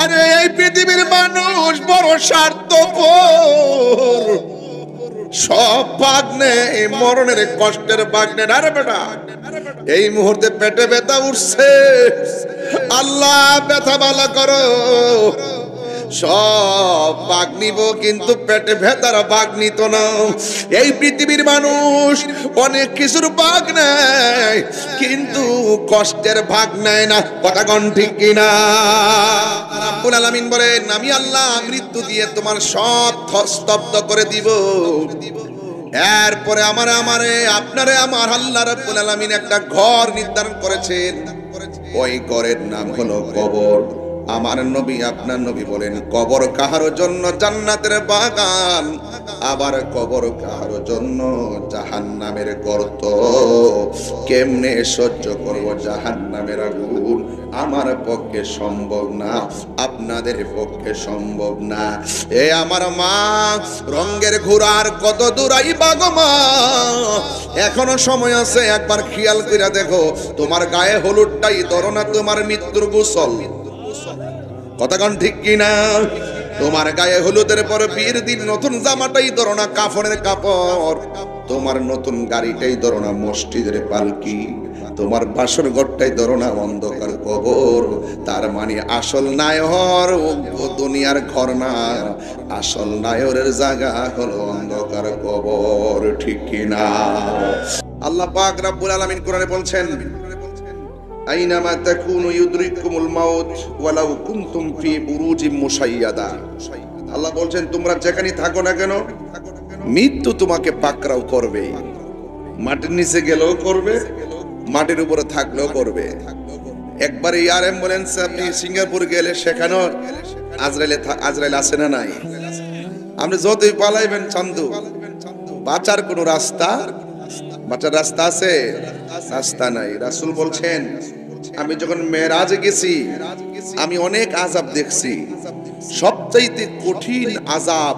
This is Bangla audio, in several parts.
আরে এই পৃথিবীর মানুষ বড় স্বার্থপর, সব ভাগ নেই মরণের কষ্টের ভাগ নেই। আরে বেটা, এই মুহূর্তে পেটে ব্যথা উঠছে, আল্লাহ ব্যথা ভালো করো, সব ভাগ নিব, কিন্তু পেটে ব্যথার ভাগ নিত না। এই পৃথিবীর মানুষ অনেক কিছুর ভাগ নেয়, কিন্তু কষ্টের ভাগ নেয় না। কথা কোন ঠিক কিনা? রাব্বুল আলামিন বলেন, আমি আল্লাহ মৃত্যু দিয়ে তোমার সব স্তব্ধ করে দিব। এরপরে আপনারে আমার আল্লাহ রাব্বুল আলামিন একটা ঘর নির্ধারণ করেছেন, ওই ঘরের নাম হলো কবর। আমার নবী আপনার নবী বলেন, কবর কাহার জন্য জান্নাতের বাগান, আবার কবর কাহার জন্য জাহান্নামের গর্ত। কেমনে সহ্য করব জাহান্নামের আগুন? আমার পক্ষে সম্ভব না, আপনাদের পক্ষে সম্ভব না। এ আমার মা, রঙের ঘোড়ার কত দূর আইবা গো মা, এখনো সময় আছে। একবার খেয়াল করে দেখো, তোমার গায়ে হলুদটাই ধরো না তোমার মৃত্যুর গোসল। কথা কোন ঠিক কিনা? তোমার গায়ে হলুদের পরে বিয়ের দিন নতুন জামাটাই ধরো না কাফনের কাপড়, তোমার নতুন গাড়িটাই ধরো না মসজিদের পালকি, তোমার বাসর ঘরটাই ধরো না অন্ধকার কবর। তার মানে আসল নায়র ও দুনিয়ার ঘর না, আসল নায়রের জায়গা হলো অন্ধকার কবর। ঠিক কিনা? আল্লাহ পাক রব্বুল আলামিন কোরআনে বলছেন, আইনামা তাকুনু ইউদরিকুমুল মাউত ওয়ালাউ কুনতুম ফি বুরুজিম মুশাইয়াদা। আল্লাহ বলছেন, তোমরা যেখানে থাকো না কেন, মৃত্যু তোমাকে পাকড়াও করবে। মাটির নিচে গেলেও করবে, মাটির উপরে থাকলেও করবে। একবার এয়ার অ্যাম্বুলেন্সে আপনি সিঙ্গাপুর গেলে সেখানেও আজরাইল আছে না নাই? আপনি যতই পালাইবেন চান্দু, বাঁচার কোনো রাস্তা, বাঁচার রাস্তা আছে? রাস্তা নাই। রাসূল বলছেন, আমি যখন মেরাজে গেছি আমি অনেক আযাব দেখছি, সবচাইতে কঠিন আযাব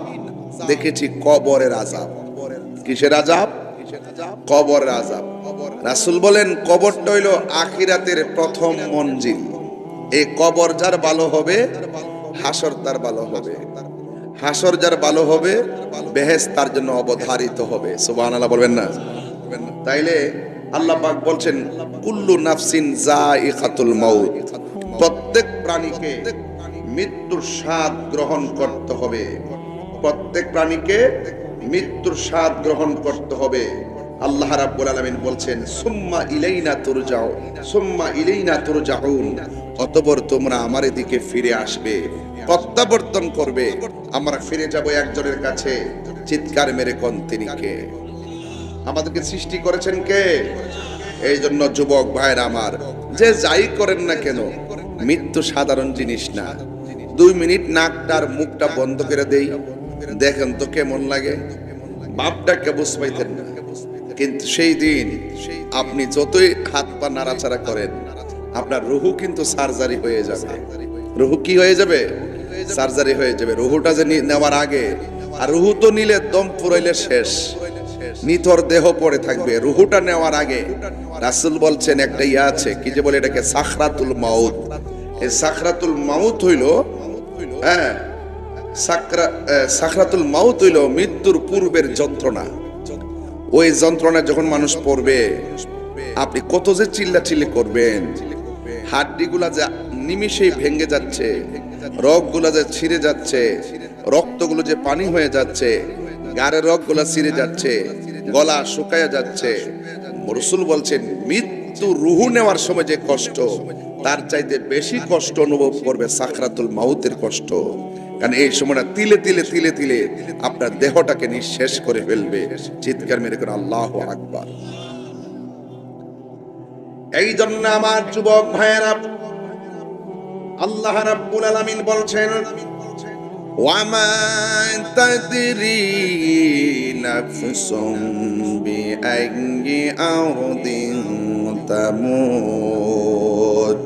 দেখেছি কবরের আযাব। কিসের আযাব? কবরের আযাব। রাসূল বলেন, কবরটা হইল আখিরাতের প্রথম মঞ্জিল। এই কবর যার ভালো হবে, হাসর তার ভালো হবে। হাসর যার ভালো হবে, বেহেশত তার জন্য অবধারিত হবে। সুবহানাল্লাহ বলবেন না? তাইলে আল্লাহ পাক বলছেন, কুল্লু নাফসিন যায়িকাতুল মাউত, প্রত্যেক প্রাণীকে মৃত্যুর স্বাদ গ্রহণ করতে হবে। প্রত্যেক প্রাণীকে মৃত্যুর স্বাদ গ্রহণ করতে হবে। আল্লাহ রাব্বুল আলামিন বলছেন, সুম্মা ইলাইনা তুরজাউ, সুম্মা ইলাইনা তুরজাউন, অতঃপর তোমরা আমার দিকে ফিরে আসবে, প্রত্যাবর্তন করবে। আমরা ফিরে যাব একজনের কাছে। চিৎকার মেরে কোন তিনি কে? আমাদেরকে সৃষ্টি করেছেন কে? এই জন্য যুবক ভাইরা আমার, যে যাই করেন না কেন, মৃত্যু সাধারণ জিনিস না। 2 মিনিট নাকটার মুখটা বন্ধ করে দেই, দেখেন তো কেমন লাগে। বাপটাকে বুঝ পাইতেন না, কিন্তু সেই দিন আপনি যতই হাত পা নাড়াচাড়া করেন, আপনার রুহু কিন্তু সার্জারি হয়ে যাবে। রুহু কি হয়ে যাবে? সার্জারি হয়ে যাবে। রুহুটা যে নেওয়ার আগে, আর রুহু তো নিলে দম ফুরাইলে শেষ, নিথর দেহ পড়ে থাকবে। রুহুটা নেওয়ার আগে রাসূল বলছেন একটা ইয়া আছে, কি যে বলে এটাকে সাখরাতুল মাউত। এই সাখরাতুল মাউত হইল, হ্যাঁ, সাখরাতুল মাউত হইল মৃত্যুর পূর্বের যন্ত্রণা। ওই যন্ত্রণা যখন মানুষ পড়বে, আপনি কত যে চিল্লাচিল্লি করবেন, হাড্ডিগুলা যে নিমিষেই ভেঙে যাচ্ছে, রগগুলা যে ছিঁড়ে যাচ্ছে, রক্তগুলো যে পানি হয়ে যাচ্ছে, গাড়ের রগগুলা ছিঁড়ে যাচ্ছে, গলা শুকায়া যাচ্ছে। রাসূল বলছেন, মৃত্যু রুহু নেওয়ার সময় যে কষ্ট, তার চাইতে বেশি কষ্ট অনুভব করবে সাকরাতুল মাউতের কষ্ট। কারণ এই সময়টা তিলে তিলে তিলে তিলে আপনার দেহটাকে নিঃশেষ করে ফেলবে। চিৎকার মেরে করে আল্লাহু আকবার। এই জন্য আমার যুবক ভাইয়েরা, আল্লাহ রাব্বুল আলামিন বলছেন, ওয়ামা তাদরি নাফসুম বিআইয়ি আরদিন তামুত।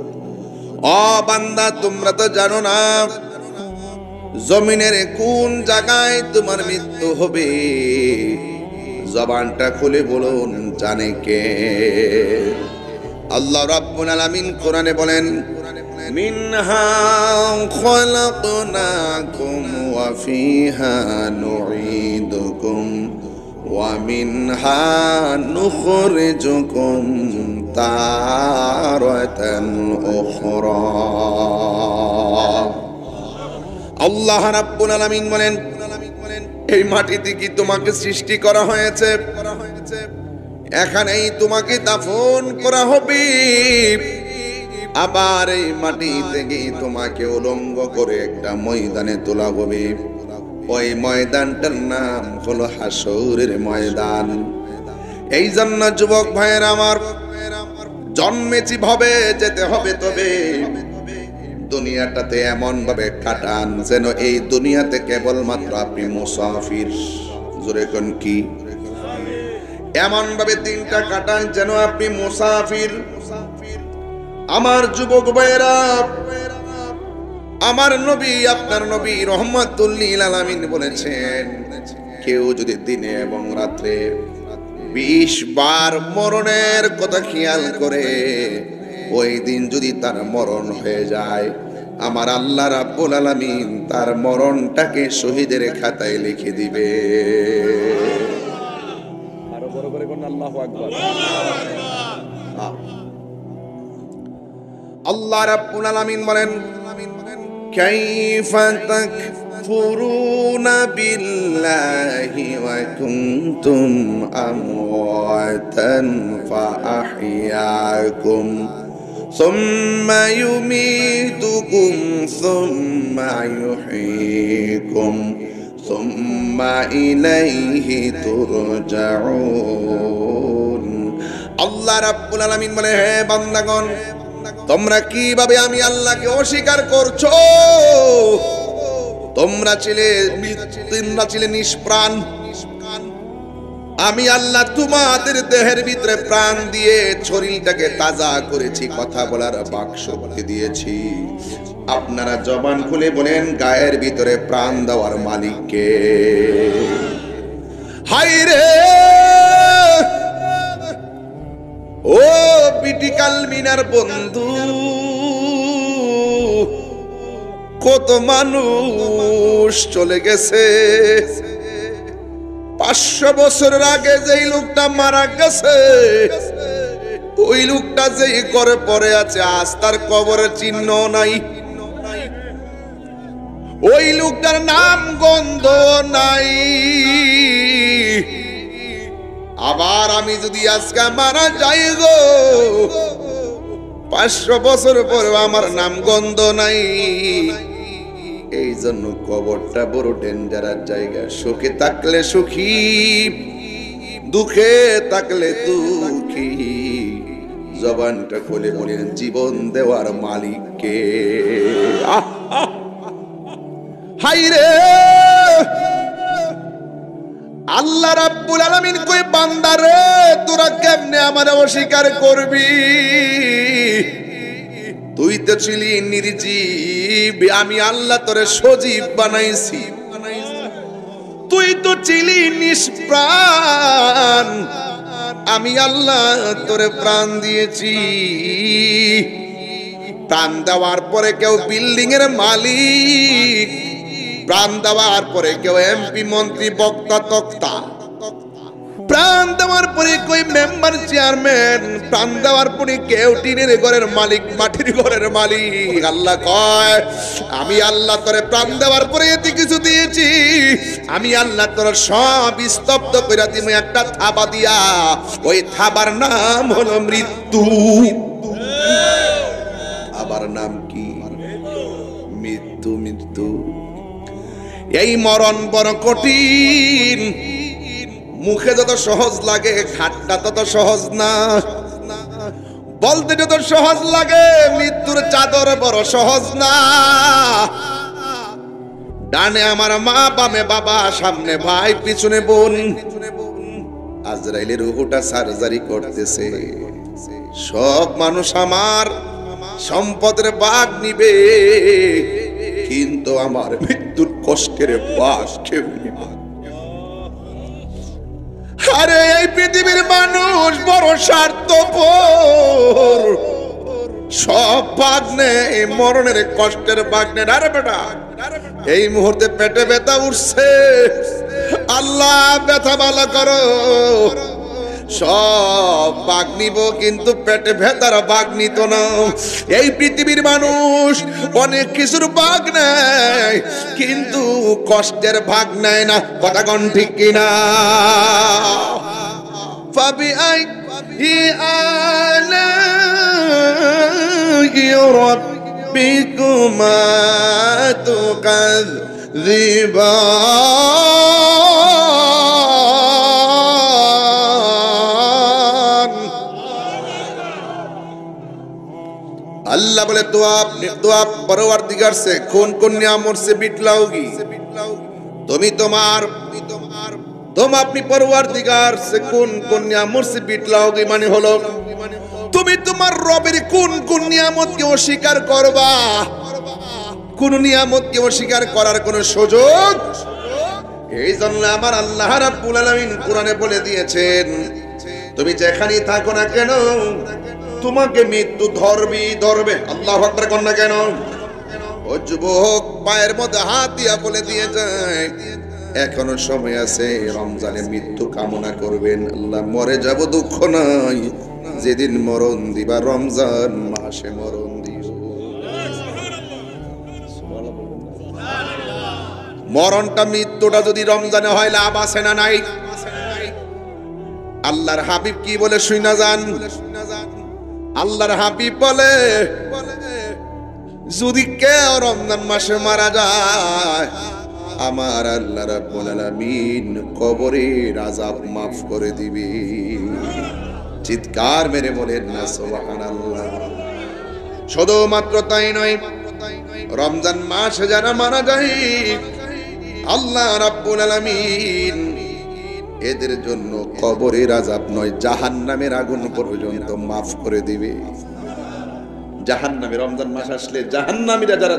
ও বান্দা, তোমরা তো জানো না জমিনের কোন জায়গায় তোমার মৃত্যু হবে। জবানটা খুলে বলুন, জানে কে? আল্লাহ রাব্বুল আলামিন কোরআনে বলেন, মিনহা খলাকনাকুম ওয়া ফিহা নুঈদুকুম ওয়া মিনহা নুখরিজুকুম তারাতান উখরা। আল্লাহ রাব্বুল আলামিন বলেন, এই মাটিতে কি তোমাকে সৃষ্টি করা হয়েছে? এখানেই তোমাকে দাফন করা হবে, আবার এই মাটি থেকে তোমাকে উলঙ্গ করে একটা ময়দানে তোলা হবে। ওই ময়দানটার নাম হলো হাসরের ময়দান। এই জন্য যুবক ভাইয়ের আমার, জন্মেছি ভাবে যেতে হবে, তবে দুনিয়াটাতে এমন ভাবে কাটান যেন এই দুনিয়াতে কেবলমাত্র আপনি মুসাফির। জোরে কোন কি? এমন ভাবে দিনটা কাটান যেন আপনি মুসাফির। আমার যুবক ভাইয়েরা, আমার নবী, আপনার নবী রহমাতুল লিল আলামিন বলেছেন, কেউ যদি দিনে এবং রাত্রে 20 বার মরণের কথা খেয়াল করে, ওই দিন যদি তার মরণ হয়ে যায়, আমার আল্লাহ রাব্বুল আলামিন তার মরণটাকে শহীদের খাতায় লিখে দিবে। আরো বড় করে কোন আল্লাহু আকবার। আল্লাহ রাব্বুল আলামিন বলেন, কাইফা তাকফুরুনা বিল্লাহি ওয়া কুনতুম আমওয়াতান ফাআহইয়াকুম সুম্মা ইউমীতুকুম সুম্মা ইউহয়ীকুম সুম্মা ইলাইহি তুরজাউন। আল্লাহ রাব্বুল আলামিন বলে, হে বান্দাগণ, তোমরা কিভাবে আমি আল্লাহকে অস্বীকার করছো? তোমরা ছিলে নিষ্প্রাণ, আমি আল্লাহ তোমাদের দেহের ভিতরে প্রাণ দিয়ে শরীরটাকে তাজা করেছি, কথা বলার বাকশক্তি দিয়েছি। আপনারা জবান খুলে বলেন, গায়ের ভিতরে প্রাণ দেওয়ার মালিক কে? হায় রে ও বিটিকাল মিনার বন্ধু, কত মানুষ চলে গেছে। 500 বছরের আগে যেই লোকটা মারা গেছে, ওই লোকটা যেই করে পড়ে আছে, আজ তার কবরের চিহ্ন নাই। ওই লোকটার নাম গন্ধ নাই। আবার আমি যদি আজকে মারা যাই গো, 500 বছর পরে আমার নাম গন্ধ নাই। এই জন্য কবরটা বড় ডেঞ্জারাস জায়গা। সুখে থাকলে সুখী, দুঃখে থাকলে দুঃখী। জবানটা খুলে বলেন, জীবন দেওয়ার মালিক কে? হায় রে, আল্লাহ রাব্বুল আলামিন কই, বান্দা রে, তোরা কেমনে আমারে অস্বীকার করবি? তুই তো ছিলি নির্জীব, আমি আল্লাহ তোরে সজীব বানাইছি। তুই তো ছিলি নিষ্প্রাণ, আমি আল্লাহ তোরে প্রাণ দিয়েছি। প্রাণ দেওয়ার পরে কেউ বিল্ডিং এর মালিক, প্রাণ দেওয়ার পরে কেউ এমপি, মন্ত্রী, বক্তা, তক্তা, প্রাণ দেওয়ার পরে কই মেম্বার, চেয়ারম্যান, প্রাণ দেওয়ার পরে কেউ টিনের ঘরের মালিক, মাটির ঘরের মালিক। আল্লাহ কয়, আমি আল্লাহ তোরে প্রাণ দেওয়ার পরে এতে কিছু দিয়েছি, আমি আল্লাহ তোর সব স্তব্ধ করে দিব একটা থাবা দিয়া। ওই থাবার নাম হলো মৃত্যু। আবার নাম কি? মৃত্যু। মৃত্যু, এই মরণ বড় কঠিন। মুখে যত সহজ লাগে, ঘাটটা তত সহজ না। বলতে যত সহজ লাগে, মৃত্যুর চাদর বড় সহজ না। ডানে আমার মা, বামে বাবা, সামনে ভাই, পিছনে বোন। আজরাইলের রূহটা সার্জারি করতেছে। সব মানুষ আমার সম্পদের ভাগ নিবে, কিন্তু আমার মৃত্যুর কষ্টের ভাগ কেউ নিবে। আরে এই পৃথিবীর মানুষ বড় স্বার্থপর। সব ভাগ নেই, মরণের কষ্টের ভাগ নেই। আরে বেটা, এই মুহূর্তে পেটে ব্যথা উঠছে, আল্লাহ ব্যথা ভালো করো। সব ভাগ নিব, কিন্তু পেটে ব্যথার ভাগ নিত না। এই পৃথিবীর মানুষ অনেক কিছুর ভাগ নেয়, কিন্তু কষ্টের ভাগ নেয় না। কথা কোন ঠিক কিনা? فبأي آلاء ربكما تكذبان। अल्लाह बोले तो आप परवरदिगार से कौन कौन नियामत से बिटलाओगी? तुम अपनी परवरदिगार से कौन कौन नियामत से बिटलाओगी, माने হলো তুমি তোমার রবের কোন কোন নিয়ামতকে অস্বীকার করবা। কোন নিয়ামতকে অস্বীকার করার কোন সুযোগ? এই জন্য আমার আল্লাহ রাব্বুল আলামিন কোরআনে বলে দিয়েছেন, তুমি যেখানেই থাকো না কেন তোমাকে মৃত্যু ধরবে। আল্লাহু আকবার কোন না কেন? ও যুবক, পায়ের মধ্যে হাত দিয়া বলে দিয়ে যায়, এখনো সময় আছে, রমজানে মৃত্যু কামনা করবেন। আল্লাহ মরে যাব দুঃখ নাই, যেদিন মরণ দিবা রমজান মাসে মরণ দিও। মরণটা মৃত্যুটা যদি রমজানে হয় লাভ আছে না নাই? আল্লাহর হাবিব কি বলে শুনা যান? আল্লাহর হাবিব বলে, যদি কেউ রমজান মাসে মারা যায়, আমার আল্লাহ রাব্বুল আলামিন কবরের আযাব মাফ করে দিবে। চিৎকার মেরে বলেন না সুবহানাল্লাহ। শুধুমাত্র তাই নয়, রমজান মাসে যারা মারা যায় আল্লাহ রাব্বুল আলামিন এদের জন্য কবরের আযাব নয়, জাহান্নামের আগুন পর্যন্ত মাফ করে দিবে। জাহান্নামে রমজান মাস আসলে জাহান্নামীরা যারা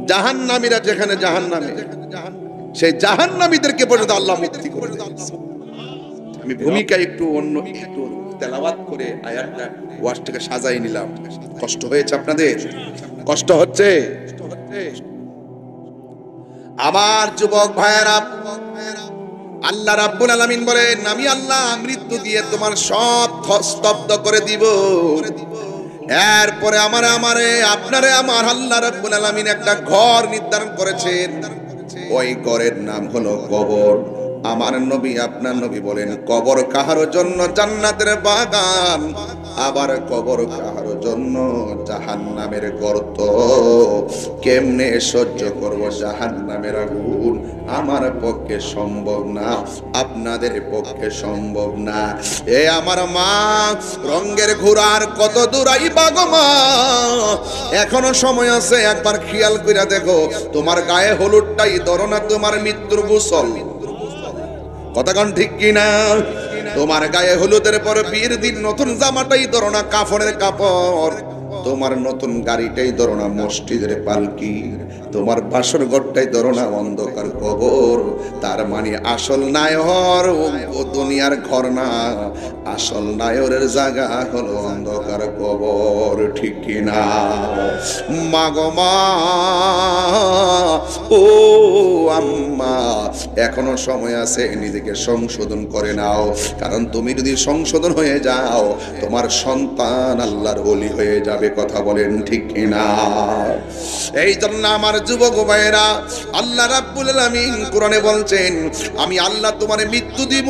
জাহান্নামীরা যেখানে জাহান্নামে, সেই জাহান্নামীদেরকে পর্যন্ত আল্লাহ মুক্তি করে দেন। আমি ভূমিকা একটু অন্য একটু তেলাওয়াত করে আয়াতটা ওয়াজটাকে সাজাই নিলাম। কষ্ট হয়েছে আপনাদের? কষ্ট হচ্ছে? আমার যুবক ভাইয়েরা, আল্লাহ রাব্বুল আলামিন বলেন, আমি আল্লাহ মৃত্যু দিয়ে তোমার সব স্তব্ধ করে দিব। এরপরে আপনারে আমার আল্লাহ রাব্বুল আলামিন একটা ঘর নির্ধারণ করেছেন, ওই ঘরের নাম হলো কবর। আমার নবী আপনার নবী বলেন, কবর কাহার জন্য জান্নাতের বাগান, আবার কবর কাহার জন্য জাহান্নামের গর্ত। কেমনে সহ্য করব জাহান্নামের আগুন? আমার পক্ষে সম্ভব না, আপনাদের পক্ষে সম্ভব না। এ আমার মা, রঙের ঘোড়ার কত দূর আইবা গো মা, এখনো সময় আছে। একবার খেয়াল কইরা দেখো, তোমার গায়ে হলুদটাই ধরো না তোমার মৃত্যুর গোসল। কথা কোন ঠিক কিনা? তোমার গায়ে হলুদের পর বিয়ের দিন নতুন জামাটাই ধরো না কাফনের কাপড়, তোমার নতুন গাড়িটাই ধরো না মসজিদের পালকি, তোমার বাসর ঘরটাই ধরো না অন্ধকার কবর। তার মানে আসল নায়র ও দুনিয়ার ঘর না, আসল নায়রের জায়গা হলো অন্ধকার কবর। ঠিক কিনা? মাগো মা, ও আম্মা, এখনো সময় আছে, নিজেকে সংশোধন করে নাও। কারণ তুমি যদি সংশোধন হয়ে যাও, তোমার সন্তান আল্লাহর ওলি হয়ে যাবে। কথা বলেন ঠিক কিনা? এই জন্য আমার যুবক ভাইয়েরা, আল্লাহ রাব্বুল আলামিন কোরআনে বলছেন, আমি আল্লাহ তোমার মৃত্যু দিব।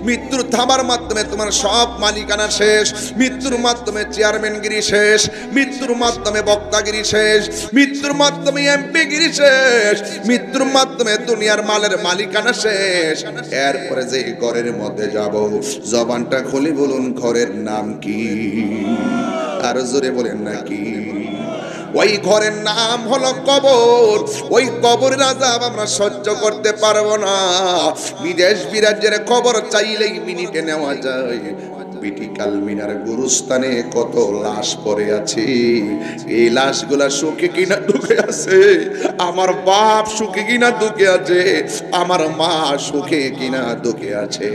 মৃত্যুর থামার মাধ্যমে তোমার সব মালিকানা শেষ, মৃত্যুর মাধ্যমে চেয়ারম্যানগিরি শেষ, মৃত্যুর মাধ্যমে বক্তাগিরি শেষ, মৃত্যুর মাধ্যমে এমপিগিরি শেষ, মৃত্যুর মাধ্যমে দুনিয়ার মালের মালিকানা শেষ। এরপরে যে ঘরের মধ্যে যাব, জবানটা খুলে বলুন, ঘরের নাম কি? আর জোরে বলেন নাকি? ওই ঘরের নাম হলো কবর। ওই কবরের আযাব আমরা সহ্য করতে পারবো না। বিদেশ বিরাজ্যের কবর চাইলেই মিনিটে নেওয়া যায়, পিটিকাল মিনার গুরুস্থানে কত লাশ পড়ে আছে, এই লাশগুলা সুখে কিনা দুঃখে আছে, আমার বাপ সুখে কিনা দুঃখে আছে, আমার মা সুখে কিনা দুঃখে আছে,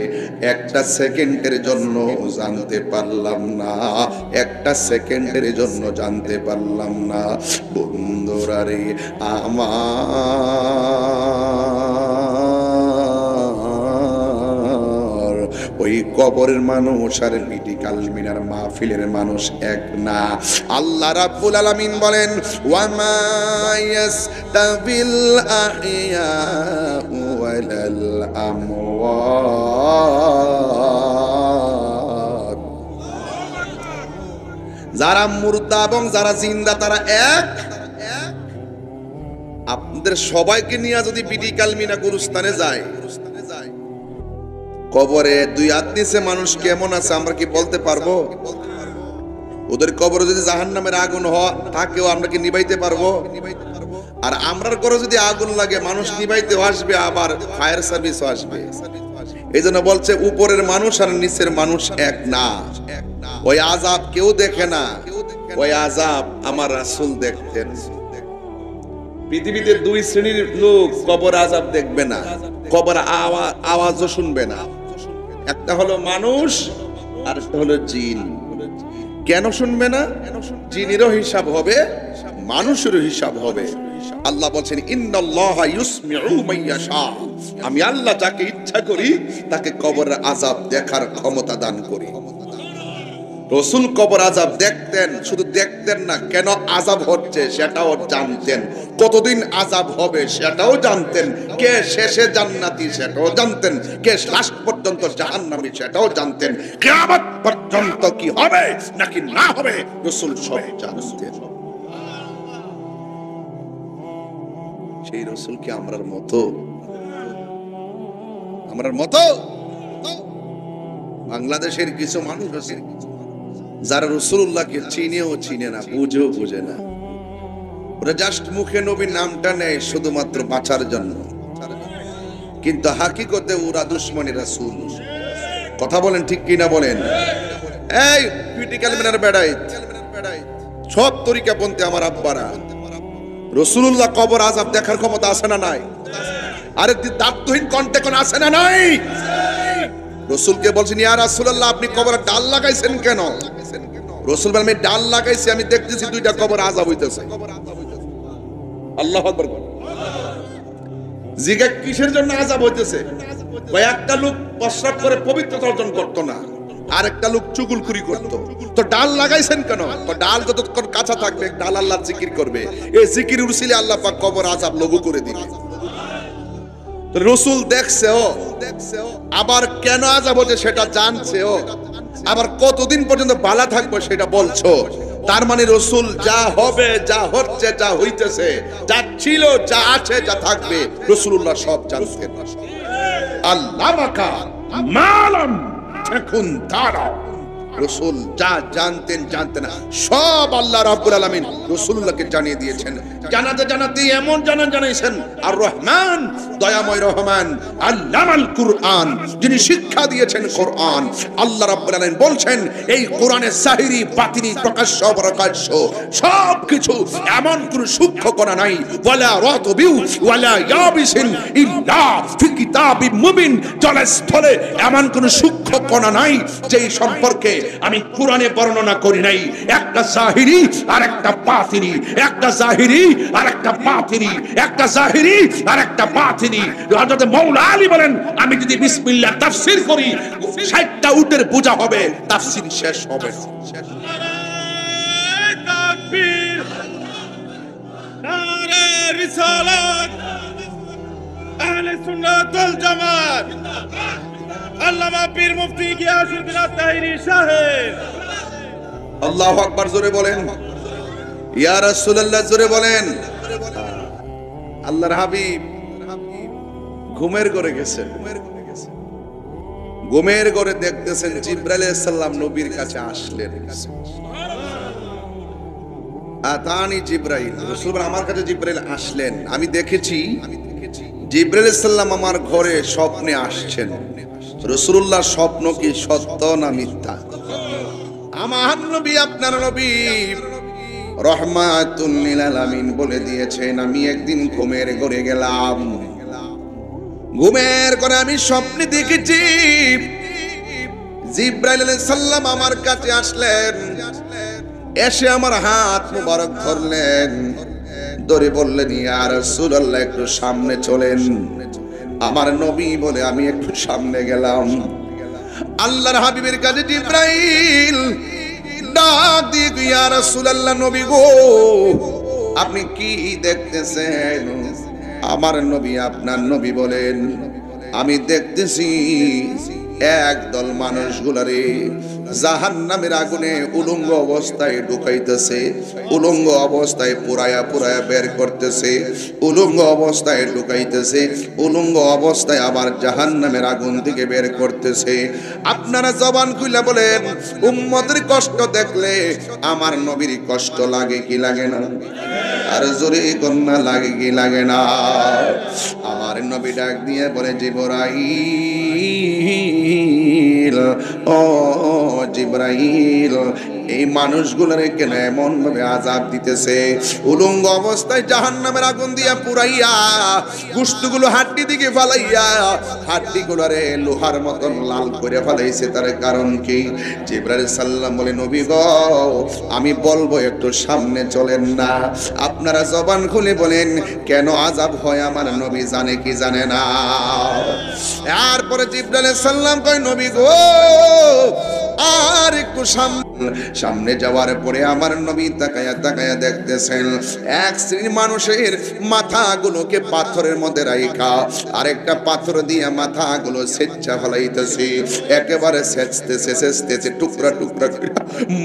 একটা সেকেন্ডের জন্য জানতে পারলাম না, একটা সেকেন্ডের জন্য জানতে পারলাম না। বন্ধুরা রে আমার, ওই কবরের মানুষ আর পিটিকাল মিনার মাহফিলের মানুষ এক না। আল্লাহ রাব্বুল আলামিন বলেন, ওয়া মা ইয়াস্তাবিল আহইয়াউ ওয়ালাল আমওয়াত, যারা মুর্দা এবং যারা জিন্দা তারা এক। আপনাদের সবাইকে নিয়ে যদি পিটিকাল মিনা গুরুস্থানে যায়, কবরে দুই হাত নিচে মানুষ কেমন আছে আমরা কি বলতে পারবো? ওদের কবরে যদি জাহান্নামের আগুন থাকেও আমরা কি নিভাইতে পারবো? আর আমরার ঘরে যদি আগুন লাগে মানুষ নিভাইতে আসবে, আবার ফায়ার সার্ভিসও আসবে। এই জন্য বলছে উপরের মানুষ আর নিচের মানুষ এক না। ওই আযাব কেউ দেখে না, ওই আযাব আমার রাসূল দেখতেন। পৃথিবীতে দুই শ্রেণীর লোক কবর আযাব দেখবে না, কবর আওয়াজও শুনবে না। একটা হলো মানুষ আর একটা হলো জিন। কেন শুনবে না? জিনেরও হিসাব হবে, মানুষেরও হিসাব হবে। আল্লাহ বলছেন, ইন্নাল্লাহা ইউসমিউ মাইয়াশা, আমি আল্লাহ যাকে ইচ্ছা করি তাকে কবরের আযাব দেখার ক্ষমতা দান করি। রাসূল কবর আযাব দেখতেন, শুধু দেখতেন না, কেন আযাব হচ্ছে সেটাও জানতেন, কতদিন আযাব হবে সেটাও জানতেন, কে শেষে জান্নাতি সেটাও জানতেন, কে লাস্ট পর্যন্ত জাহান্নামী সেটাও জানতেন, কিয়ামত পর্যন্ত কি হবে নাকি না হবে রাসূল সব জানতেন। সেই রাসূল কি আমরার মতো? বাংলাদেশের কিছু মানুষ আছে যারা রাসূলুল্লাহকে চিনেও চিনে না, বুঝেও বুঝে না। ওরা জাস্ট মুখে নবীর নামটা নেয় শুধুমাত্র বাঁচার জন্য, কিন্তু হাকিকতে ওরা দুশমনী রাসূল। কথা বলেন ঠিক কিনা বলেন? এই ক্রিটিক্যাল মিনার বেড়াইত সব তরিকা পন্থী আমার আব্বারা, রাসূলুল্লাহ কবর আযাব দেখার ক্ষমতা আছে না নাই? আরে দাঁতহীন কণ্ঠে কোন আছে না নাই? রাসূলকে বলছেন, ইয়া রাসূলুল্লাহ আপনি কবরে ডাল লাগাইছেন কেন? রাসূল বলেন, আমি ডাল লাগাইছি, আমি দেখতেছি দুইটা কবর আযাব হইতেছে। আল্লাহু আকবার। জিজ্ঞা কিসের জন্য আযাব হইতেছে? ওই একটা লোক প্রস্রাব করে পবিত্রতা অর্জন করতো না, আর একটা লোক চুগলখুরি করতো। তো ডাল লাগাইছেন কেন? তো ডাল যতক্ষণ কাঁচা থাকবে ডাল আল্লাহর জিকির করবে, এই জিকির উসিলে আল্লাহ পাক কবর আযাব লঘু করে দিবে। তো রাসূল দেখছেও, আবার কেন আযাব হচ্ছে সেটা জানছেও, আবার কতদিন পর্যন্ত বালা থাকবে সেটা বলছো। তার মানে রাসূল যা হবে, যা হচ্ছে, যা হইতেছে, যা ছিল, যা আছে, যা থাকবে, রাসূলুল্লাহ সব জানতেন। আল্লাহ মাকা মালাম তাকুন তারা, রাসূল যা জানতেন সব আল্লাহ রাব্বুল আলামিন রাসূলুল্লাহকে জানিয়ে দিয়েছেন। জানাতে এমন জানাইছেন, আর রহমান দয়াময় রহমান আল্লামাল কুরআন, যিনি শিক্ষা দিয়েছেন কোরআন। আল্লাহ রাব্বুল আলামিন বলছেন, এই কোরআনের জাহিরি বাতিনি প্রকাশ্য অপ্রকাশ্য সব কিছু, এমন কোন সূক্ষ্ম কণা নাই, ওয়ালা রাতবিউ ওয়ালা ইয়াবিসিন ইল্লা ফি কিতাবিম মুবিন, জলস্থলে এমন কোন সূক্ষ্ম কণা নাই যেই সম্পর্কে আমি কোরআনে বর্ণনা করি নাই। একটা জাহিরি আর একটা বাতিনি, একটা জাহিরি আর একটা বাতিনি, একটা জাহিরি আর একটা বাতিনি। হযরত মাওলা আলী বলেন, আমি যদি বিসমিল্লাহ তাফসীর করি 60টা উটের পূজা হবে, তাফসীর শেষ হবে না। তাকবীর, নারে রিসালাত, আহলে সুন্নাত ওয়াল জামাত, আল্লামা পীর মুফতি গিয়াসউদ্দিন আত-তাহিরি সাহেব। আল্লাহু আকবার, জোরে বলেন ইয়া রাসূলুল্লাহ, জোরে বলেন। আল্লাহর হাবিব ঘুমের ঘরে গেছেন, ঘুমের ঘরে দেখতেছেন জিবরাইল আলাইহিস সালাম নবীর কাছে আসলেন। আতানি জিবরাইল, রাসূল আমার কাছে জিবরাইল আসলেন, আমি দেখেছি জিবরাইল আলাইহিস সালাম আমার ঘরে স্বপ্নে আসছেন। রাসূলুল্লাহ স্বপ্ন কি সত্য না মিথ্যা? আমার নবী আপনার নবী রহমাতুল লিল আলামিন বলে দিয়েছেন, আমি একদিন ঘুমের ঘরে গেলাম, ঘুমের ঘরে আমি স্বপ্নে দেখেছি জিবরাইল আলাইহিস সালাম আমার কাছে আসলেন, এসে আমার হাত মুবারক ধরলেন, ধরে বললেন ইয়া রাসূলুল্লাহ একটু সামনে চলেন। আমার নবী বলে আমি একটু সামনে গেলাম। আল্লাহর হাবিবের কাছে জিবরাইল ডাক দিয়ে ইয়া রাসূলুল্লাহ নবী গো আপনি কি দেখতেছেন? আমার নবী আপনার নবী বলেন আমি দেখতেছি একদল মানুষগুলারে জাহান্নামের আগুনে উলঙ্গ অবস্থায় ঢুকাইতেছে, উলঙ্গ অবস্থায় পুরায়া পুরায়া বের করতেছে, উলঙ্গ অবস্থায় ঢুকাইতেছে, উলঙ্গ অবস্থায় আবার জাহান্নামের আগুন থেকে বের করতেছে। আপনারা জবান খুলে বলেন উম্মতের কষ্ট দেখলে আমার নবীর কষ্ট লাগে কি লাগে না? আর জোরে কন্যা লাগে কি লাগে না? আমার নবী ডাক দিয়ে বলে জিবরাইল, ও জিবরাইল এই মানুষগুলোরে কেন এমন ভাবে আযাব দিতেছে? উলঙ্গ অবস্থায় জাহান্নামের আগুন দিয়া পুরাইয়া গোশতগুলো হাড্ডি দিকে ফালাইয়া হাড্ডিগুলোরে লোহার মতন লাল করে ফেলাইছে, তার কারণ কি? জিবরাইল সাল্লাম বলে নবী গো আমি বলবো একটু সামনে চলেন না। আপনারা জবান খুলে বলেন কেন আযাব হয় আমার নবী জানে কি জানে না? এরপরে জিবরাইল সাল্লাম কয় নবী গো আর একটু সামনে যাওয়ার পরে আমার নবী তাকায়া তাকায়া দেখতেছেন এক শ্রেণীর মানুষের মাথাগুলোকে পাথরের মধ্যে রাইখা আরেকটা পাথর দিয়ে মাথাগুলো সেচ্ছা ফেলাইতেছে, একেবারে সেচতেছে সেচতেছে, টুকরা টুকরা করে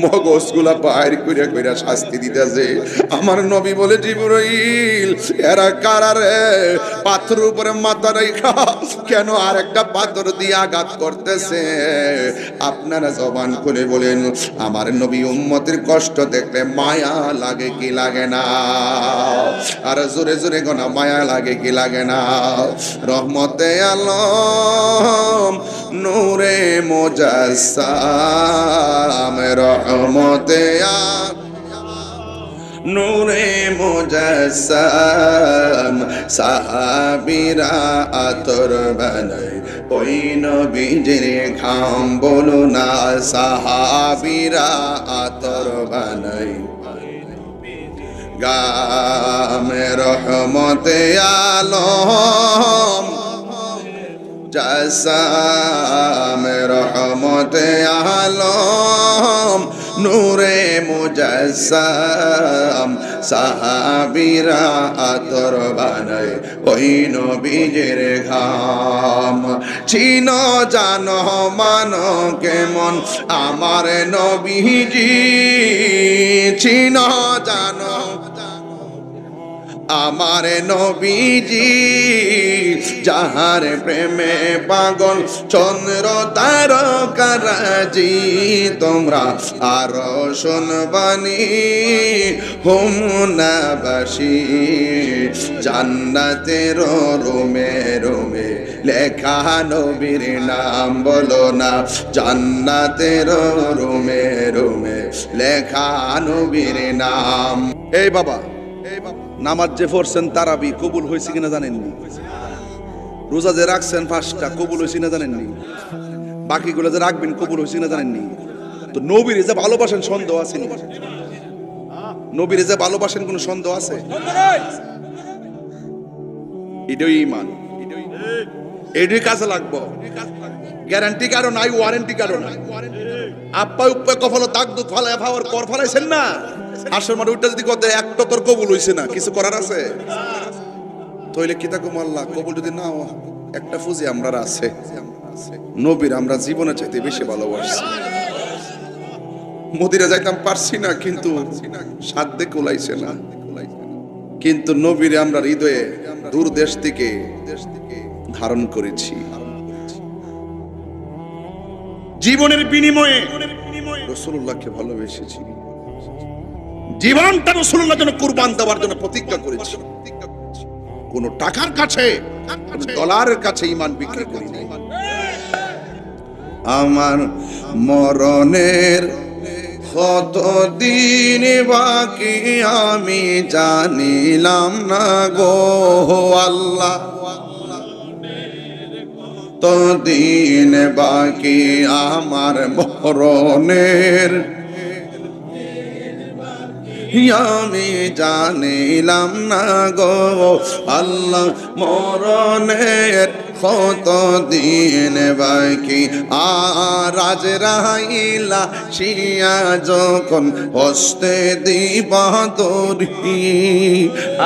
মগজগুলা বাইর কইরা কইরা শাস্তি দিতেছে। আমার নবী বলে জিবরাইল এরা কারা রে? পাথরের উপরে মাথা রাইখা কেন আরেকটা পাথর দিয়ে আঘাত করতেছে? আপনারা জবান খুলে বলেন আমার নবী উম্মতের কষ্ট দেখলে মায়া লাগে কি লাগে না? আর জোরে জোরে গোনা মায়া লাগে কি লাগে না? রহমতে আলম নূরে মুজাসসাম রহমতে নূরে মুজাসসাম সাহাবীরা আতর বানায় ওই নবীজির ঘাম বলো না, সাহাবীরা আতর বানায় গামে রহমতে আলম জাসাম রহমতে আলম নূরে মুজাসসাম সাহাবীরা আতর বানায় ওই নবীজির ঘাম। চিনো জানো মানো কেমন আমার নবীজি, চিনো জানো আমার নবীজি যাহার প্রেমে পাগল চন্দ্র তারকারাজি। তোমরা আরো শুনবানি হুমনাবাসী জান্নাতের রুমে রুমে লেখা নবীর নাম বলো না, জান্নাতের রুমে রুমে লেখা নবীর নাম। এই বাবা নামাজ যে পড়ছেন তারাবি কবুল হয়েছে কিনা জানেননি? রোজা যে রাখছেন 5টা কবুল হয়েছে না জানেননি? বাকিগুলো যে রাখবেন কবুল হয়েছে না জানেননি? তো নবীর যে ভালোবাসেন সন্দেহ আছে? নবীর যে ভালোবাসেন কোন সন্দেহ আছে? এটাই ঈমান, এটাই কাজে লাগবো। গ্যারান্টি কারো নাই, ওয়ারেন্টি কারো নাই। আপ্পা উপ্পা কফলে দাগ দুধ ফালায় ফাওয়ার কর ফালাইছেন না, আসর মাঠে উঠে যদি কথা একটা তোর কবুল হইছে না, কিছু করার আছে? তইলে কি তাকু আল্লাহ কবুল যদি না একটা ফুজি আমরা আছে নবীর আমরা জীবনে চাইতে বেশি ভালোবাসি। মদিনা যাইতাম পারছি না কিন্তু সাধ্যে কুলাইছে না, কিন্তু নবীরে আমরা হৃদয়ে দূর দেশ থেকে ধারণ করেছি। জীবনের বিনিময়ে রাসূলুল্লাহকে ভালোবেসেছি, জীবনটা রাসূলুল্লাহর জন্য কুরবান দেওয়ার জন্য প্রতিজ্ঞা করেছি। কোন টাকার কাছে কোন ডলারের কাছে ঈমান বিক্রি করি নাই। আমার মরণের কতদিন বাকি আমি জানিলাম না গো আল্লাহ, কতদিন বাকি আমার মরণের আমি জানিলাম না গো আল্লাহ, মরণের কতদিন বাকি। আর আজরাইলা শিয়া যখন হস্তে দিবা দড়ি,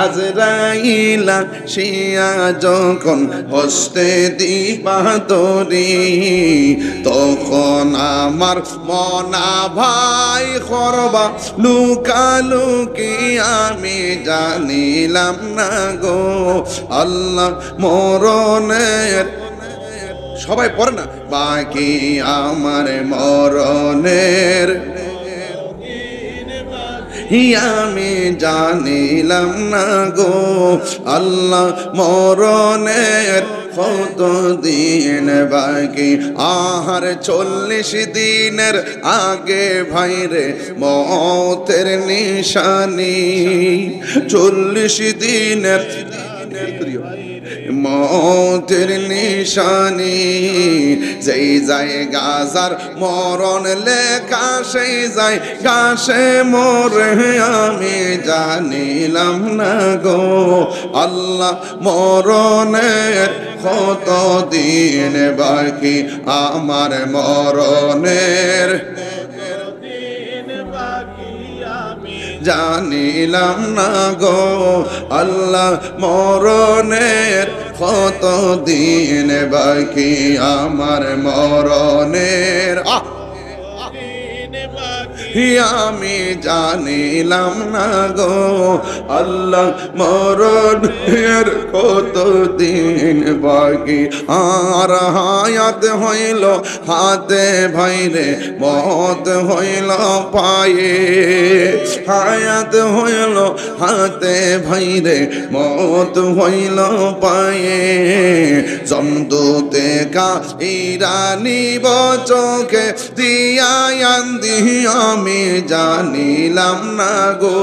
আজরাইলা শিয়া যখন হস্তে দিবা দড়ি, তখন আমার মনা ভাই করবা লুকালুকি আমি জানিলাম না গো আল্লাহ, মরণের সবাই পড়ে না, বাকি আমার মরণের আমি জানিলাম না গো আল্লাহ, মরণের কতদিন বাকি। আহার 40 দিনের আগে ভাইরে মতের নিশানি, 40 দিনের মতের নিশানি, যেই যায় গাজার মরণ লেখা সেই যায় গাছে মরে আমি জানিলাম না গো আল্লাহ, মরণের কতদিন বাকি আমার মরণের জানিলাম না গো আল্লাহ, মরণের কতদিন বাকি আমার মরণের আমি জানিলাম না গো আল্লাহ, মরণের কতদিন বাকি। আর হায়াত হইল হাতে ভাইরে মত হইল পায়ে, হায়াত হইল হাতে ভাইরে মত হইল পায়ে, জমদূতে কা ইরানি বচকে দিয়া আমি জানিলাম না গো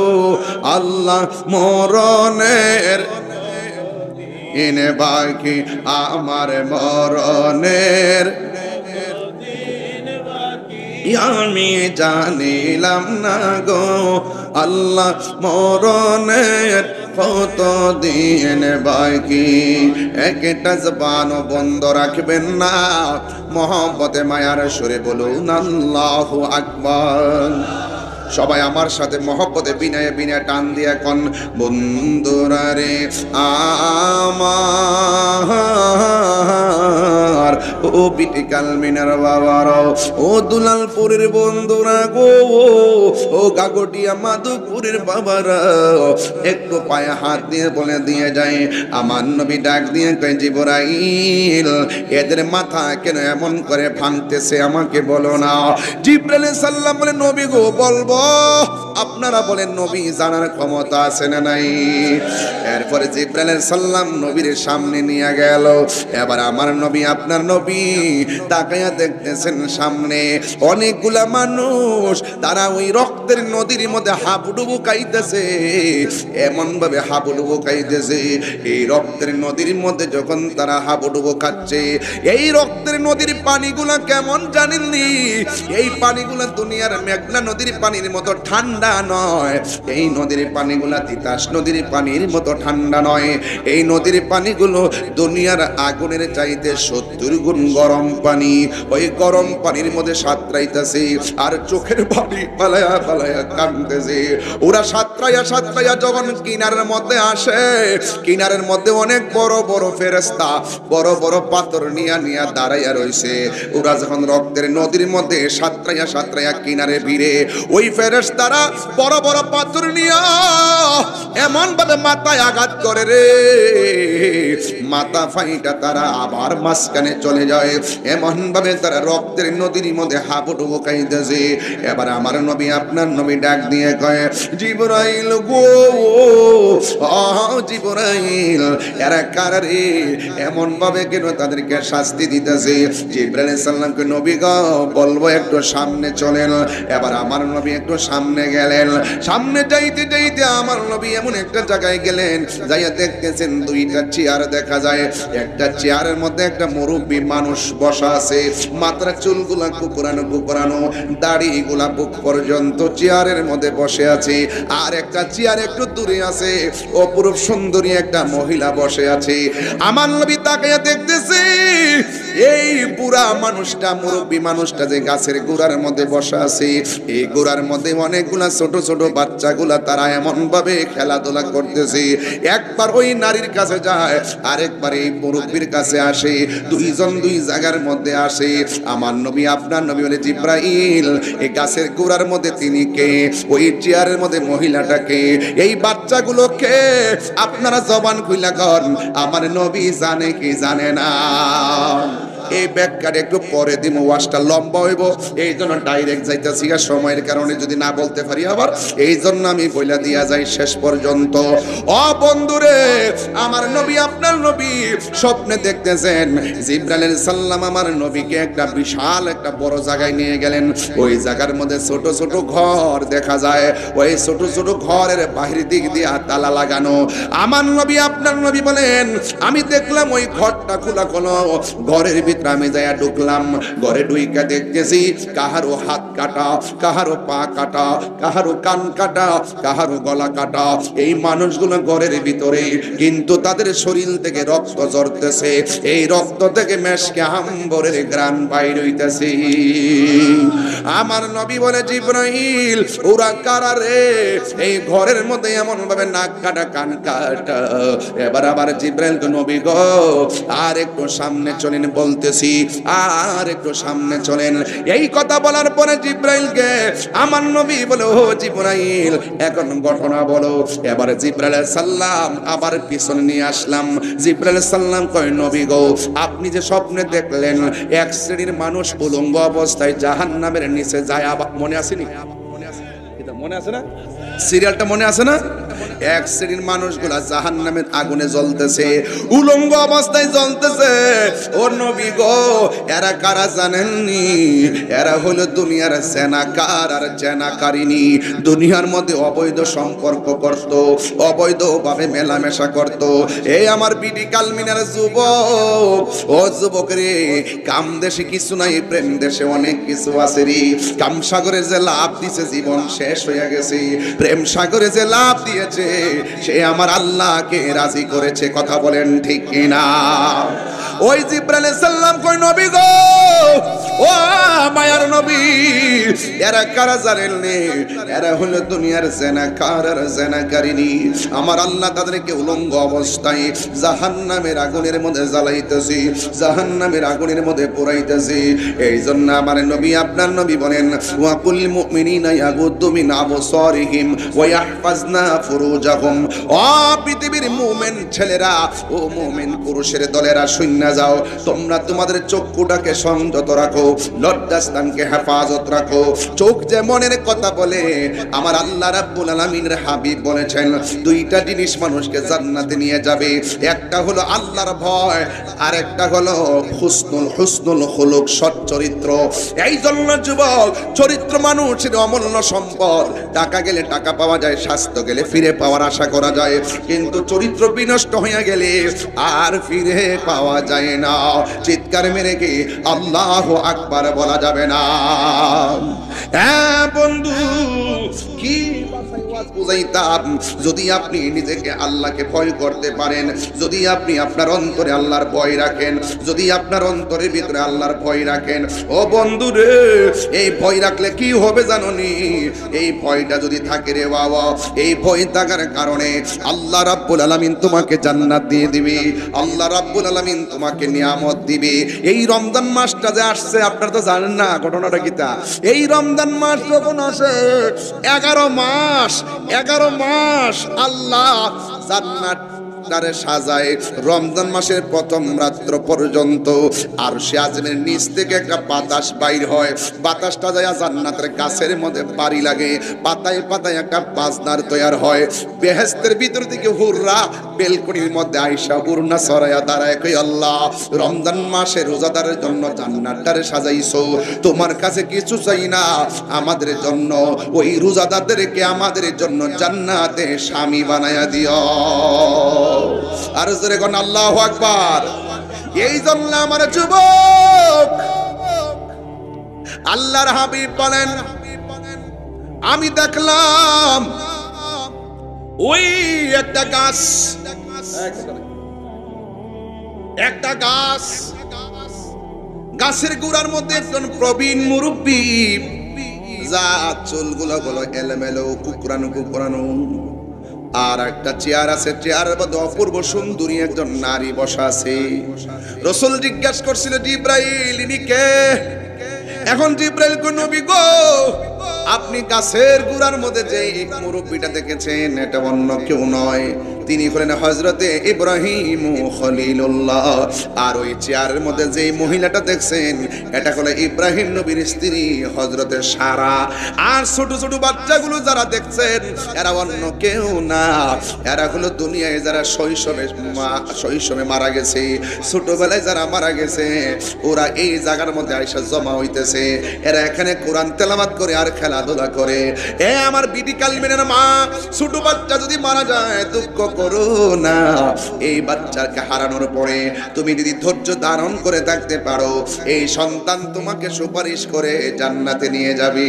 আল্লাহ, মরণের ইনে বাকি আমার মরণের আমি জানিলাম না গো আল্লাহ, মরণের কতদিন বাকি। একটা জবান বন্ধ রাখবেন না, মহব্বতে মায়ার সুরে বলুন আল্লাহু আকবার। সবাই আমার সাথে মহব্বতে বিনয়ে বিনয়ে টান দিয়ে কোন বন্ধুরা রে আমার, ও বিটি কালমিনার বাবার, ও দুলালপুরের বন্ধুরা গো, ও গাগটিয়া মাধুপুরের বাবারা, একটু পায়ে হাত দিয়ে বলে দিয়ে যায়, আমার নবী ডাক দিয়ে কয় জিবরাইল এদের মাথা কেন এমন করে ভাঙতেছে আমাকে বলো না। জিবরাইল সাল্লাম বলে নবী গো বলবো, আপনারা বলেন নবী জানার ক্ষমতা আছে না নাই? এরপরে জিবরাইল সাল্লাম নবীর সামনে নিয়ে গেল। এবার আমার নবী আপনার নবী তাকায়া দেখতেছেন সামনে অনেকগুলা মানুষ, তারা ওই রক্তের নদীর মধ্যে হাবুডুবু খাইতেছে, এমন ভাবে হাবুডুবু খাইতেছে। এই রক্তের নদীর মধ্যে যখন তারা হাবুডুবু খাচ্ছে, এই রক্তের নদীর পানিগুলা কেমন জানেননি? এই পানিগুলা দুনিয়ার মেঘনা নদীর পানির মতো ঠান্ডা নয়, এই নদীর পানিগুলা তিতাস নদীর পানির মতো ঠান্ডা নয়, এই নদীর পানিগুলো দুনিয়ার আগুনের চাইতে 70 গুণ গরম পানি। ওই গরম পানির মধ্যে সাঁতরাইতেছে আর চোখের পানি পালায়া পালায়া কাঁদতেছে। ওরা সাঁতরাইয়া সাঁতরাইয়া যখন কিনারের মধ্যে আসে, কিনারের মধ্যে অনেক বড় বড় ফেরেশতা বড় বড় পাথর নিয়া নিয়া দাঁড়াইয়া রইছে। ওরা যখন রক্তের নদীর মধ্যে সাঁতরাইয়া সাঁতরাইয়া কিনারে ভিড়ে, ওই ফেরেশতারা বড় বড় পাথর নিয়া এমন ভাবে মাথায় আঘাত করে রে, মাথা ফাইটা তারা আবার মাঝখানে ময়দানে চলে যায়, এমন ভাবে তারা রক্তের নদীর মধ্যে হাবুডুবু খাইতেছে। এবার আমার নবী আপনার নবী ডাক দিয়ে কয়, জিবরাইল গো, ও জিবরাইল, এরা কারা রে? এমন ভাবে কেন তাদেরকে শাস্তি দিতেছে? জিবরাইল আলাইহিস সালামকে, নবী গো বলবো একটু সামনে চলেন। এবার আমার নবী একটু সামনে গেলেন। সামনে যাইতে যাইতে আমার নবী এমন একটা জায়গায় গেলেন, যাইয়া দেখতেছেন দুইটা চেয়ার দেখা যায়। একটা চেয়ারের মধ্যে একটা মুরব্বী মানুষ বসা আছে, মাথার চুলগুলা কুকুরানো কুকুরানো, দাড়িগুলা বুক পর্যন্ত চেয়ারের মধ্যে বসে আছে। আর একটা চেয়ার একটু দূরে আছে, অপরূপ সুন্দরী একটা মহিলা বসে আছে। আমার নবী তাকাইয়া দেখতেছে এই বুড়া মানুষটা, মুরব্বী মানুষটা যে গাছের গোড়ার মধ্যে বসা আছে, এই গোড়ার মধ্যে অনেকগুলা ছোট ছোট বাচ্চাগুলা তারা এমন ভাবে খেলাধুলা করতেছে। একবার ওই নারীর কাছে যায়, আরেকবার এই মুরব্বীর কাছে আসে, দুইজন দুই জায়গার মধ্যে আসে। আমার নবী আপনার নবী বলে, জিবরাইল, এই গাছের গোড়ার মধ্যে তিনি কে? ওই চেয়ারের মধ্যে মহিলাটাকে, এই বাচ্চাগুলোকে? আপনারা জবান খুইলা কন, আমার নবী জানে কি জানে না? এই ব্যাখ্যাটা একটু পরে দিব, ওয়াজটা লম্বা হইব, এই জন্য ডাইরেক্ট যাইতেছি। আর সময়ের কারণে যদি না বলতে পারি আবার, এই জন্য আমি বইলা দিয়া যাই শেষ পর্যন্ত। ও বন্ধুরে, আমার নবী আপনার নবী স্বপ্নে দেখতেছেন জিবরাইল আলাইহিস সালাম আমার নবীকে একটা বিশাল একটা বড় জায়গায় নিয়ে গেলেন। ওই জায়গার মধ্যে ছোট ছোট ঘর দেখা যায়, ওই ছোট ছোট ঘরের বাহির দিক দিয়ে তালা লাগানো। আমার নবী আপনার নবী বলেন, আমি দেখলাম ওই ঘরটা খোলা খোলা, ঘরের ভিতরে আমি যাইয়া ঢুকলাম। ঘরে ঢুইকা দেখতেছি কাহারো হাত কাটা, কাহারো পা কাটা, কাহারো কান কাটা, কাহারো গলা কাটা। এই মানুষগুলো ঘরের ভিতরে, কিন্তু তাদের শরীর থেকে রক্ত ঝরতেছে। এই রক্ত থেকে মেশকে আম্বরের ঘ্রাণ বাইর হইতেছে। আমার নবী বলে, জিবরাইল, ওরা কারা রে? এই ঘরের মধ্যে এমন ভাবে নাক কাটা, কান কাটা। এবার আবার জিবরাইল তো, নবী গো আর একটু সামনে চলেন বলতেছি, আর একটু সামনে চলেন। এই কথা বলার পরে জিবরাইলকে আমার নবী বলে, ও জিবরাইল, এখন ঘটনা বলো। এবার জিবরাইল আলাইহিস সালাম আবার পিছনে নিয়ে আসলাম। জিবরাইল আলাইহিস সালাম কয়, নবী গো, আপনি যে স্বপ্নে দেখলেন এক শ্রেণীর মানুষ উলঙ্গ অবস্থায় জাহান্নামের নিচে যায়, মনে আসেনি? মনে আছে না? সিরিয়ালটা মনে আছে না? এক শ্রেণীর মানুষগুলা জাহান্নামের আগুনে জ্বলতেছে, উলঙ্গ অবস্থায় জ্বলতেছে। ও নবী গো, এরা কারা জানেননি? এরা হলো দুনিয়ার জেনাকার আর জেনাকারিনী। দুনিয়ার মধ্যে অবৈধ সম্পর্ক করত, অবৈধভাবে মেলামেশা করত। এই আমার বিডি কালমিনার যুবক, ও যুবক রে, কাম দেশে কিছু নাই, প্রেম দেশে অনেক কিছু আছে রে। কাম সাগরে যে লাভ দিছে জীবন শেষ হয়ে গেছে, প্রেম সাগরে যে লাভ দিয়েছে সে আমার আল্লাহকে রাজি করেছে। কথা বলেন ঠিক কিনা? ওই জিবরাইল আলাইহিস সালাম কই, নবী গো, ও মায়ার নবী, এরা কারা জানেননি? এরা হলো দুনিয়ার জেনাকার আর জেনাকারিনী। আমার আল্লাহ তাদেরকে উলঙ্গ অবস্থায় জাহান্নামের আগুনের মধ্যে জ্বালাইতেছে, জাহান্নামের আগুনের মধ্যে পোড়াইতেছে। এই জন্য আমার নবী আপনার নবী বলেন, ওয়া কুল মুমিনিনা ইয়াগুদ্দু মিন আবসারিহিম ওয়া ইয়াহফাজনা ফুরুজাহুম। ও পৃথিবীর মুমিন ছেলেরা, ও মুমিন পুরুষের দলেরা, শুনে যাও, তোমরা তোমাদের চক্ষুটাকে সংযত রাখো, লজ্জাস্থানকে হেফাজত রাখো। চোখ যে মনের কথা বলে, আমার আল্লাহ রাব্বুল আলামিনের হাবিব বলেছেন দুইটা জিনিস মানুষকে জান্নাতে নিয়ে যাবে। একটা হলো আল্লাহর ভয়, আর একটা হলো হুসনুল খুলুক, সৎ চরিত্র। এই জন্য যুবক, চরিত্র মানুষের অমূল্য সম্পদ। টাকা গেলে টাকা পাওয়া যায়, স্বাস্থ্য গেলে ফিরে পাওয়ার আশা করা যায়, কিন্তু চরিত্র বিনষ্ট হয়ে গেলে আর ফিরে পাওয়া যায় না। চিৎকার মেরে কি আল্লাহু আকবার বলা যাবে না? হ্যাঁ বন্ধু, কি বুঝাইতাম, যদি আপনি নিজেকে আল্লাহকে ভয় করতে পারেন, যদি আপনি আপনার অন্তরে আল্লাহর ভয় রাখেন, যদি আপনার অন্তরের ভিতরে আল্লাহর ভয় রাখেন, ও বন্ধু রে, এই ভয় রাখলে কি হবে জানোনি? এই ভয়টা যদি থাকে রে বাবা, এই ভয় থাকার কারণে আল্লাহ রাব্বুল আলামিন তোমাকে জান্নাত দিয়ে দিবে, আল্লাহ রাব্বুল আলামিন তোমাকে নিয়ামত দিবে। এই রমজান মাসটা যে আসছে, আপনারা তো জানেন না ঘটনাটা কিটা। এই রমজান মাস যখন আসে, 11 মাস আল্লাহ জান্নাত জান্নাতটারে সাজায় রমজান মাসের প্রথম রাত্র পর্যন্ত। আর সে আজমের নিচ থেকে একটা বাতাস বাইর হয়, বাতাসটা যায় জান্নাতের গাছের মধ্যে বাড়ি লাগে, পাতায় পাতায় একটা বাজনার তৈয়ার হয়। বেহেশতের ভিতর থেকে হুররা বেলকনির মধ্যে আয়েশা উড়না ছড়াইয়া দাঁড়ায়, কই আল্লাহ, রমজান মাসে রোজাদারের জন্য জান্নাতটারে সাজাইছো, তোমার কাছে কিছু চাই না, আমাদের জন্য ওই রোজাদারদেরকে আমাদের জন্য জান্নাতে স্বামী বানায়া দিও। আর জোরে কোন আল্লাহু আকবার। এই জন্য আমার যুবক, আল্লাহর হাবিব বলেন, আমি দেখলাম ওই একটা গাছ, একটা গাছ, গাছের গোড়ার মধ্যে একজন প্রবীণ মুরব্বী, যা চুলগুলো গুলো এলোমেলো কুকরানো কুকরানো, আর একটা চেয়ার আছে, চেয়ারের মধ্যে অপূর্ব সুন্দরী একজন নারী বসা আছে। রাসূল জিজ্ঞাসা করছিল, জিব্রাইল ইনি কে? এখন জিব্রাইল কই, নবী গো, আপনি গাছের গোড়ার মধ্যে যে মুরব্বিটা দেখেছেন এটা অন্য কেউ নয়, তিনি হলেন হযরতে ইব্রাহিম খলিলুল্লাহ। আর ওই চেয়ারের মধ্যে যে মহিলাটা দেখছেন এটা হলো ইব্রাহিম নবীর স্ত্রী হযরতে সারা। আর ছোট ছোট বাচ্চাগুলো যারা দেখছেন এরা অন্য কেউ না, এরা হলো দুনিয়ায় যারা শৈশবে মারা গেছে, ছোটবেলায় যারা মারা গেছে, ওরা এই জায়গার মধ্যে আইসা জমা হইতেছে। এরা এখানে কোরআন তেলাওয়াত করে আর খেলাধুলা করে। এ আমার বিডি কালমিনের মা, ছোট বাচ্চা যদি মারা যায় দুঃখ করো না, এই বাচ্চাকে হারানোর পরে তুমি যদি ধৈর্য ধারণ করে থাকতে পারো, এই সন্তান তোমাকে সুপারিশ করে জান্নাতে নিয়ে যাবে।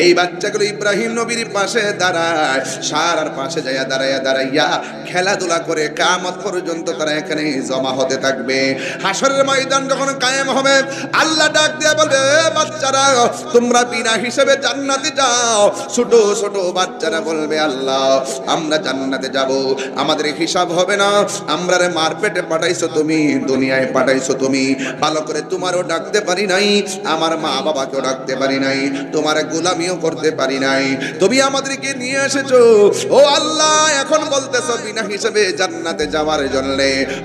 এই বাচ্চাগুলো ইব্রাহিম নবীর পাশে দাঁড়ায়, সারার পাশে যাইয়া দাঁড়াইয়া খেলাধুলা করে কিয়ামত পর্যন্ত তারা এখানে জমা হতে থাকবে। হাসরের ময়দান যখন কায়েম হবে, আল্লাহ ডাক দিয়ে বলবে, বাচ্চারা তোমরা বিনা হিসেবে জান্নাতে যাও। ছোট ছোট বাচ্চারা বলবে, আল্লাহ আমরা জান্নাতে যাব, আমাদের হিসাব হবে না, আমরা রে মার পেটে পাঠাইছো তুমি, দুনিয়ায় পাঠাইছো তুমি, ভালো করে তোমারও ডাকতে পারি নাই, আমার মা বাবাকেও ডাকতে পারি নাই, তোমার গোলামিও করতে পারি নাই, তুমি আমাদেরকে নিয়ে এসেছো। ও আল্লাহ, এখন বলতেছো বিনা হিসেবে জান্নাতে যাওয়ার জন্য।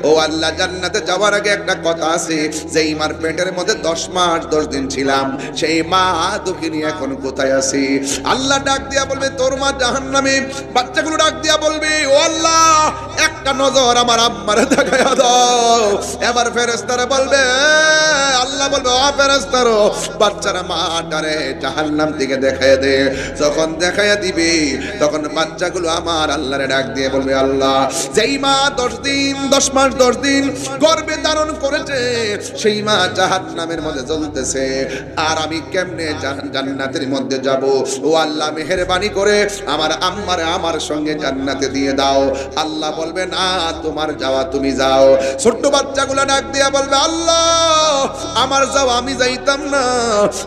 ও আল্লাহ, জান্নাতে যাওয়ার আগে একটা কথা আছে, যেই মার পেটের মধ্যে 10 মাস 10 দিন ছিলাম, সেই মা দুঃখিনী এখন কোথায় আছে? আল্লাহ ডাক দিয়া বলবে, তোর মা জাহান্নামে। বাচ্চাগুলো ডাক দিয়া বলবে, ও আল্লাহ, একটা নজর আমার আম্মারে দেখায়া দাও। এবার ফেরেশতারা বলবে, আল্লাহ বলবে, ও ফেরেশতারা, বাচ্চারা মাটারে জাহান্নাম থেকে দেখায়া দে। যখন দেখায়া দিবে তখন বাচ্চাগুলো আমার আল্লাহরে ডাক দিয়ে বলবে, আল্লাহ, যেই মা 10 দিন 10 মাস 10 দিন গর্ভে ধারণ করেছে, সেই মা জাহান্নামের মধ্যে জ্বলতেছে, আর আমি কেমনে জান্নাতের মধ্যে যাব? ও আল্লাহ, মেহেরবানি করে আমার আম্মারে আমার সঙ্গে জান্নাতে দিয়ে দাও। আল্লাহ বলবে, না, তোমার যাওয়া তুমি যাও। ছোট্ট বাচ্চাগুলো ডাক দিয়া বলবে, আল্লাহ, আমার যাওয়া আমি যাইতাম না,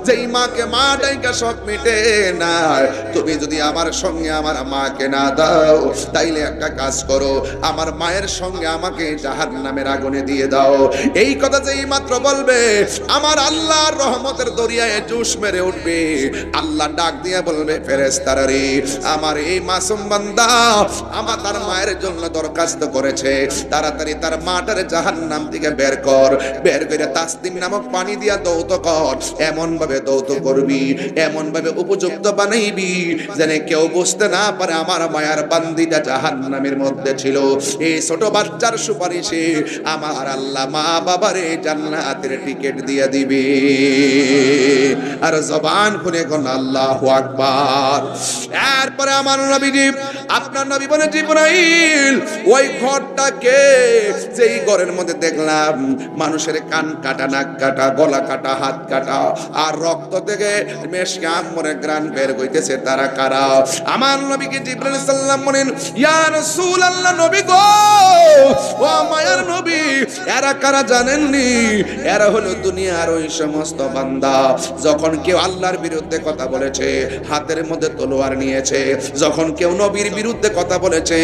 যেই মাকে মা ডাইকা সব মিটে না, তুমি যদি আমার সঙ্গে আমার মাকে না দাও, তাইলে একটা কাজ করো, আমার মায়ের সঙ্গে আমাকে জাহান্নামের আগুনে দিয়ে দাও। এই কথা যেই মাত্র বলবে, আমার আল্লাহর রহমতের দরিয়ায় জোশ মেরে উঠবে। আল্লাহ ডাক দিয়ে বলবে, ফেরেশতারা রে, আমার এই মাসুম বান্দা আমার তার মায়ের জন্য দরখাস্ত করেছে, তাড়াতাড়ি তার মাটারে জাহান্নাম থেকে বের কর, বের করে তাসনিম নামক পানি দিয়া দৌত কর। এমন ভাবে দৌত করবি, এমন ভাবে উপযুক্ত বানাইবি যেন কেউ বুঝতে না পারে আমার মায়ার বান্দিটা জাহান্নামের মধ্যে ছিল। এই ছোট বাচ্চার সুপারিশে আমার আল্লাহ মা বাবারে জান্নাতের টিকিট দিয়ে দিবে। আর জবান খুলে কোন আল্লাহু আকবার। এরপরে আমার নবীজি, আপনার নবী বলে, জিবরাইল, ওই ঘরটাকে, যেই ঘরের মধ্যে দেখলাম মানুষের কান কাটা, নাক কাটা, গলা কাটা, হাত কাটা, আর রক্ত থেকে মেশকে আম্বরের গ্রান বের হইতেছে, তারা কারা? আমার নবীকে জিবরাইল সাল্লাম বলেন, ইয়া রাসূলুল্লাহ, নবী গো, ও মায়ার নবী, এরা কারা জানেননি? এরা হলো দুনিয়ার ওই সমস্ত বান্দা, যখন কেউ আল্লাহর বিরুদ্ধে কথা বলেছে হাতের মধ্যে তলোয়ার নিয়েছে, যখন কেউ নবীর বিরুদ্ধে কথা বলেছে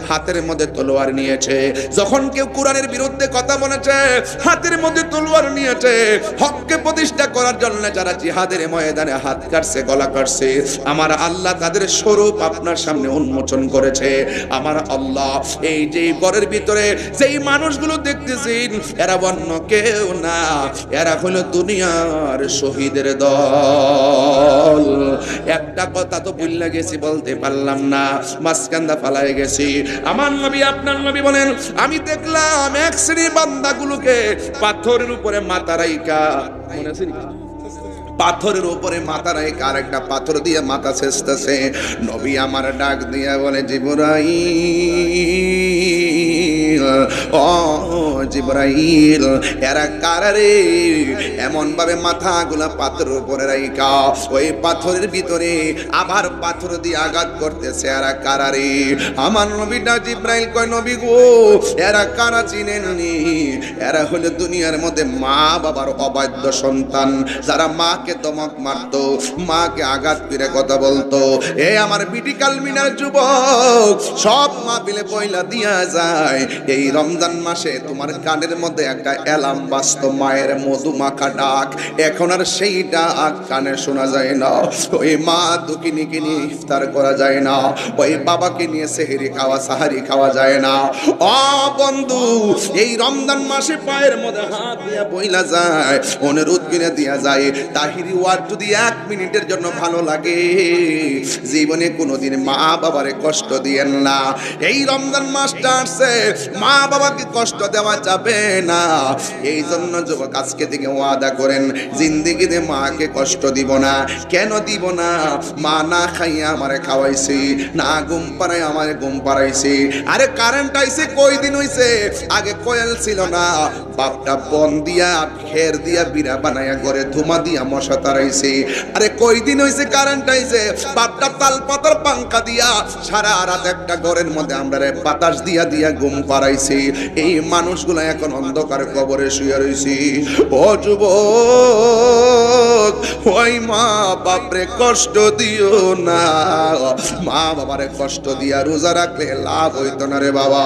হাতের মধ্যে তলোয়ার নিয়েছে, যখন কেউ কোরআনের বিরুদ্ধে কথা বলেছে হাতের মধ্যে তলোয়ার নিয়েছে, হককে প্রতিষ্ঠা করার জন্য যারা জিহাদের ময়দানে হাত কাটছে গলা কাটছে, আমার আল্লাহ তাদের স্বরূপ আপনার সামনে উন্মোচন করেছে। আমার আল্লাহ এই যে ঘরের ভিতরে যেই মানুষগুলো দেখতেছেন এরা অন্য কেউ না, এরা হলো দুনিয়ার শহীদের দল। একটা কথা তো ভুলে গেছি, বলতে পারলাম না, মাঝখানটা ফালাই গেছি। আমার নবী আপনার নবী বলেন, আমি দেখলাম এক শ্রেণীর বান্দাগুলোকে পাথরের উপরে মাথা রাইখা, মনে আছে নাকি? পাথরের উপরে মাথা রেখে আরেকটা পাথর দিয়ে মাথা ছেঁচতেছে। নবী আমার ডাক দিয়া বলে, জিবরাইল, ও জিবরাইল, এরা কারারে এমন ভাবে মাথাগুলা পাথরের উপরে রাইখা ওই পাথরের ভিতরে আবার পাথর দিয়ে আঘাত করতেছে, এরা কারারে? আমার নবীটা জিবরাইল কয়, নবী গো, এরা কারা চিনেননি? এরা হলো দুনিয়ার মধ্যে মা বাবার অবাধ্য সন্তান, যারা মাকে দমক মারতো, মাকে আঘাত করে কথা বলতো। এ আমার বিটি কালমিনার যুবক, সব মা বিলে পয়লা দিয়া যায়, এই রমজান মাসে তোমার কানের মধ্যে একটা অ্যালার্ম বাজতো, মায়ের মধু মাখা ডাক, এখন আর সেই ডাক কানে শোনা যায় না। ওই মা দুঃখিনীকে নিয়ে ইফতার করা যায় না, ওই বাবাকে নিয়ে সেহরি খাওয়া সাহারি খাওয়া যায় না। ও বন্ধু, এই রমজান মাসে পায়ের মধ্যে হাত দিয়া বইলা যায়, অনুরোধ কিনে দিয়া যায়, তাহিরি ওয়ার্ড যদি 1 মিনিটের জন্য ভালো লাগে, জীবনে কোনোদিন মা বাবারে কষ্ট দিয়েন না। এই রমজান মাসটা আসছে, মা বাবাকে কষ্ট দেওয়া যাবে না। এই জন্য যুবক আজকে থেকে ওয়াদা করেন, জিন্দেগিতে মাকে কষ্ট দিব না। কেন দিব না? মা না খাইয়া আমারে খাওয়াইছে, না ঘুম পাড়ায় আমারে ঘুম পাড়াইছে। আরে কারেন্ট আইছে কয়দিন হইছে, আগে কোয়েল ছিল না, বাপটা বন দিয়া খের দিয়া বিড়া বানায়া ঘরে ধুমা দিয়া মশা তাড়াইছে। আরে কয়দিন হইছে কারেন্ট আইছে, বাপটা তাল পাতার পাঙ্খা দিয়া সারা রাত একটা ঘরের মধ্যে আমরা বাতাস দিয়া দিয়া ঘুম পাড়াইছে। এই মানুষগুলো এখন অন্ধকার কবরে শুয়ে রইছে। ও যুবক, ওই মা বাপরে কষ্ট দিও না, মা বাবারে কষ্ট দিয়া রোজা রাখলে লাভ হইতো না রে বাবা।